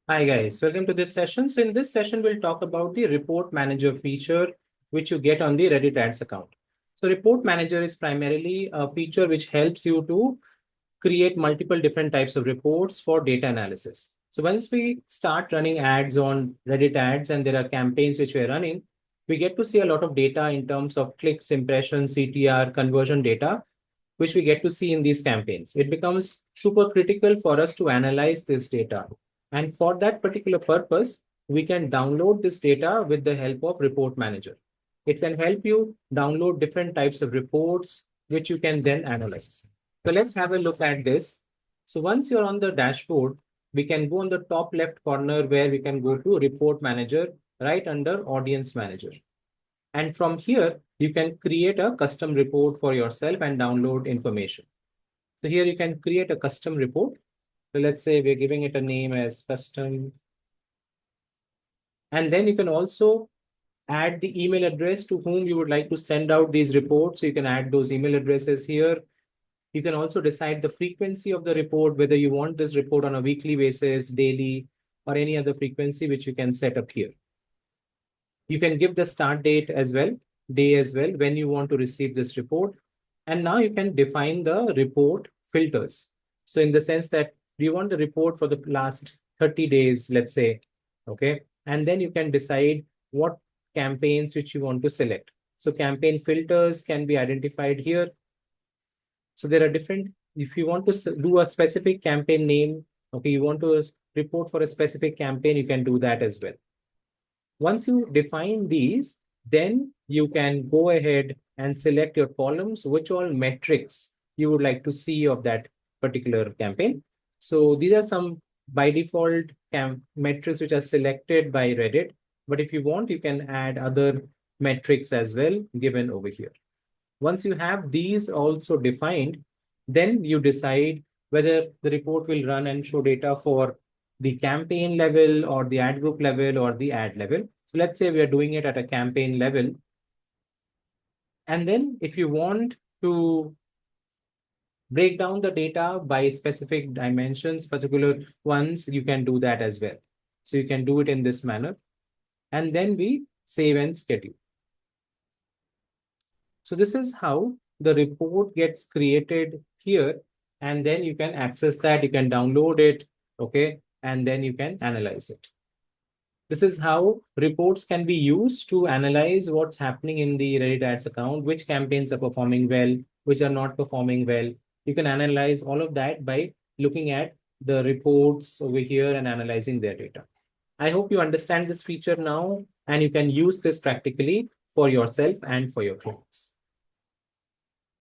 Hi guys, welcome to this session. So in this session, we'll talk about the report manager feature, which you get on the Reddit ads account. So report manager is primarily a feature which helps you to create multiple different types of reports for data analysis. So once we start running ads on Reddit ads and there are campaigns which we're running, we get to see a lot of data in terms of clicks, impressions, CTR, conversion data, which we get to see in these campaigns. It becomes super critical for us to analyze this data. And for that particular purpose, we can download this data with the help of Report Manager. It can help you download different types of reports, which you can then analyze. So let's have a look at this. So once you're on the dashboard, we can go on the top left corner where we can go to Report Manager right under Audience Manager. And from here, you can create a custom report for yourself and download information. So here you can create a custom report. So let's say we're giving it a name as custom. And then you can also add the email address to whom you would like to send out these reports. So you can add those email addresses here. You can also decide the frequency of the report, whether you want this report on a weekly basis, daily, or any other frequency, which you can set up here. You can give the start date as well, day as well, when you want to receive this report. And now you can define the report filters. So in the sense that you want the report for the last 30 days, let's say, okay? And then you can decide what campaigns which you want to select. So campaign filters can be identified here. So there are different, if you want to do a specific campaign name, okay, you want to report for a specific campaign, you can do that as well. Once you define these, then you can go ahead and select your columns, which all metrics you would like to see of that particular campaign. So these are some by default metrics which are selected by Reddit. But if you want, you can add other metrics as well given over here. Once you have these also defined, then you decide whether the report will run and show data for the campaign level or the ad group level or the ad level. So let's say we are doing it at a campaign level. And then if you want to break down the data by specific dimensions, particular ones, you can do that as well. So you can do it in this manner. And then we save and schedule. So this is how the report gets created here. And then you can access that, you can download it, okay? And then you can analyze it. This is how reports can be used to analyze what's happening in the Reddit ads account, which campaigns are performing well, which are not performing well. You can analyze all of that by looking at the reports over here and analyzing their data. I hope you understand this feature now and you can use this practically for yourself and for your clients.